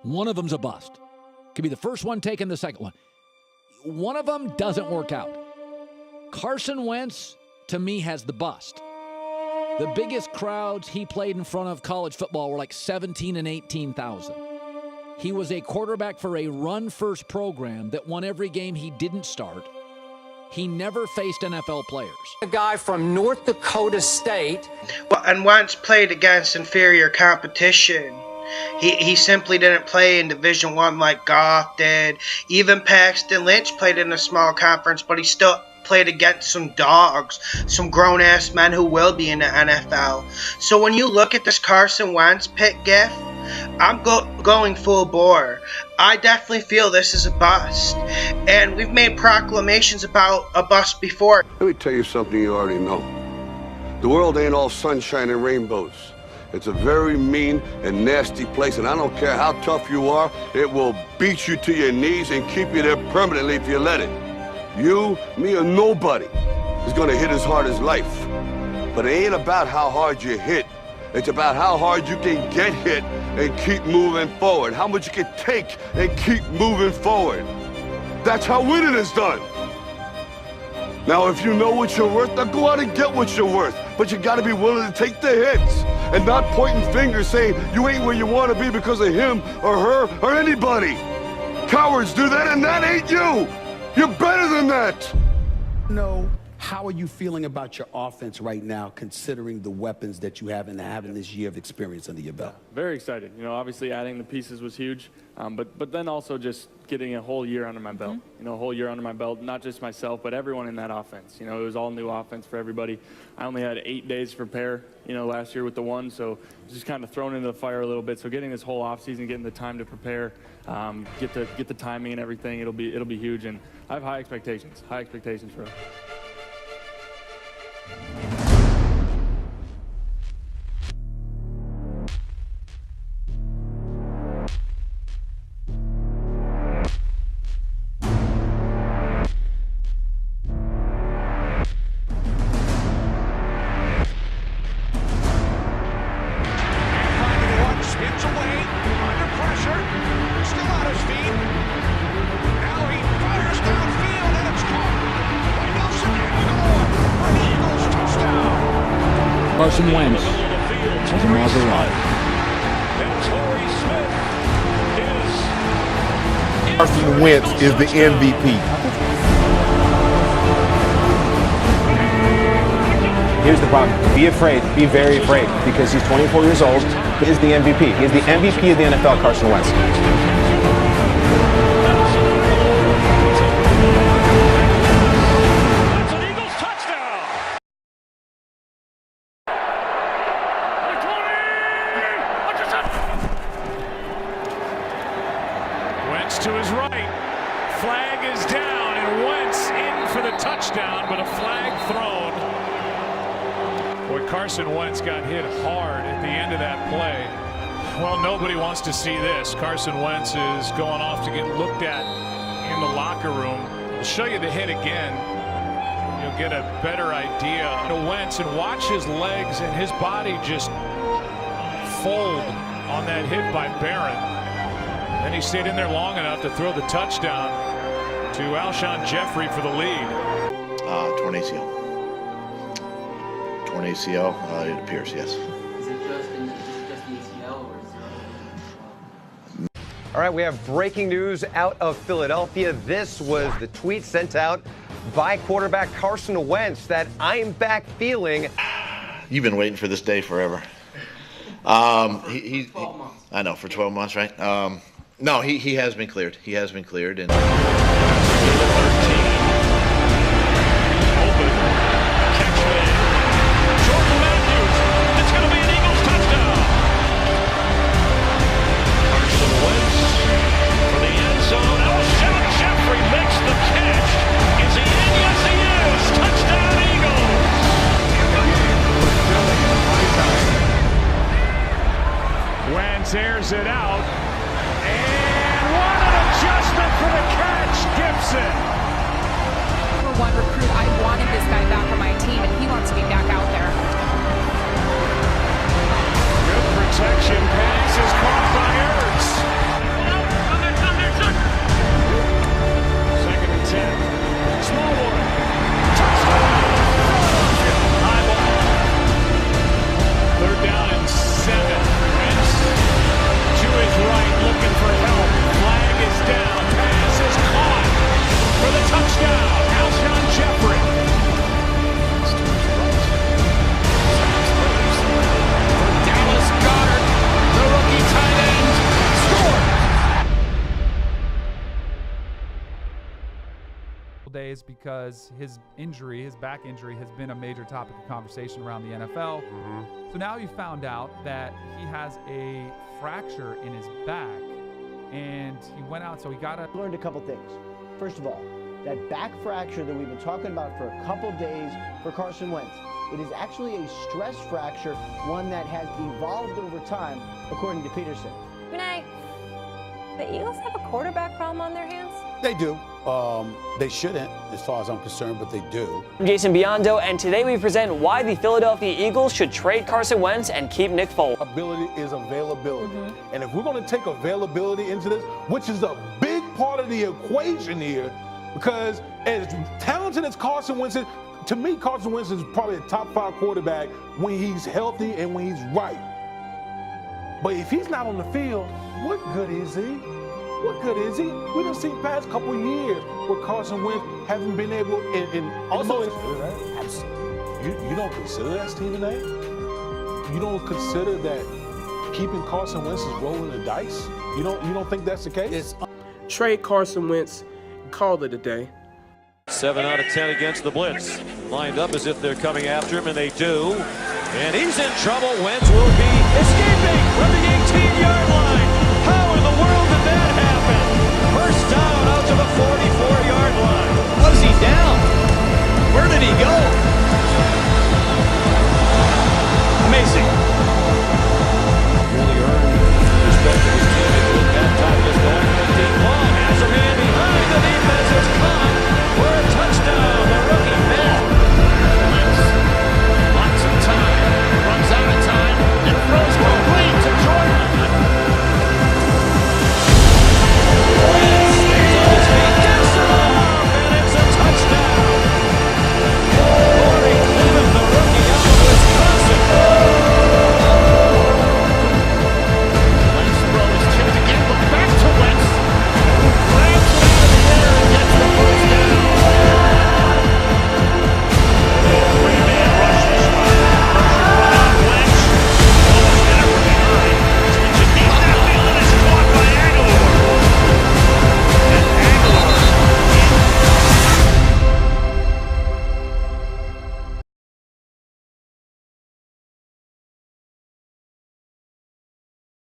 One of them's a bust. Could be the first one taken, the second one. One of them doesn't work out. Carson Wentz, to me, has the bust. The biggest crowds he played in front of college football were like 17 and 18,000. He was a quarterback for a run-first program that won every game he didn't start. He never faced NFL players. A guy from North Dakota State. Well, and Wentz played against inferior competition. He simply didn't play in Division I like Goff did. Even Paxton Lynch played in a small conference, but he still played against some dogs, some grown-ass men who will be in the NFL. So when you look at this Carson Wentz pick, Giff, I'm going full bore. I definitely feel this is a bust. And we've made proclamations about a bust before. Let me tell you something you already know. The world ain't all sunshine and rainbows. It's a very mean and nasty place, and I don't care how tough you are, it will beat you to your knees and keep you there permanently if you let it. You, me, or nobody is gonna hit as hard as life. But it ain't about how hard you hit. It's about how hard you can get hit and keep moving forward. How much you can take and keep moving forward. That's how winning is done. Now, if you know what you're worth, now go out and get what you're worth. But you gotta be willing to take the hits and not pointing fingers saying you ain't where you wanna be because of him or her or anybody. Cowards do that, and that ain't you. You're better than that. No. How are you feeling about your offense right now, considering the weapons that you have and having this year of experience under your belt? Very excited. You know, obviously adding the pieces was huge, but then also just getting a whole year under my belt. You know, a whole year under my belt, not just myself, but everyone in that offense. You know, it was all new offense for everybody. I only had 8 days to prepare, you know, last year with the one, so just kind of thrown into the fire a little bit. So getting this whole offseason, getting the time to prepare, get the timing and everything, it'll be huge. And I have high expectations for us. Carson Wentz has a Maserati. Carson Wentz is the MVP. Here's the problem. Be afraid. Be very afraid. Because he's 24 years old. He is the MVP. He is the MVP of the NFL, Carson Wentz. To his right, flag is down, and Wentz in for the touchdown, but a flag thrown. Boy, Carson Wentz got hit hard at the end of that play. Well, nobody wants to see this. Carson Wentz is going off to get looked at in the locker room. I'll show you the hit again. You'll get a better idea of Wentz, and watch his legs and his body just fold on that hit by Barron. And he stayed in there long enough to throw the touchdown to Alshon Jeffrey for the lead. Torn ACL. Torn ACL, it appears, yes. Is it just the ACL or is it... All right, we have breaking news out of Philadelphia. This was the tweet sent out by quarterback Carson Wentz that I'm back feeling. You've been waiting for this day forever. 12 months. I know, for 12 months, right? No, he has been cleared. He has been cleared. And airs it out, and what an adjustment for the catch, Gibson. Number one recruit, I wanted this guy back on my team, and he wants to be back out there. Good protection, pass is caught by Ertz. days because his injury, his back injury, has been a major topic of conversation around the NFL. So now you found out that he has a fracture in his back, and he went out, so he got to... Learned a couple things. First of all, that back fracture that we've been talking about for a couple days for Carson Wentz, it is actually a stress fracture, one that has evolved over time, according to Peterson. Vinay, the Eagles have a quarterback problem on their hands? They do. They shouldn't, as far as I'm concerned, but they do. I'm Jason Biondo, and today we present why the Philadelphia Eagles should trade Carson Wentz and keep Nick Foles. Ability is availability. And if we're going to take availability into this, which is a big part of the equation here, because as talented as Carson Wentz is, to me, Carson Wentz is probably a top 5 quarterback when he's healthy and when he's right. But if he's not on the field, what good is he? What good is he? We done seen past couple of years where Carson Wentz haven't been able, and also you don't consider that, Stephen A? You don't consider that keeping Carson Wentz is rolling the dice? You don't think that's the case? Trade Carson Wentz, call it a day. 7 out of 10 against the blitz. Lined up as if they're coming after him, and they do. And he's in trouble. Wentz will be escaping from the 18-yard line.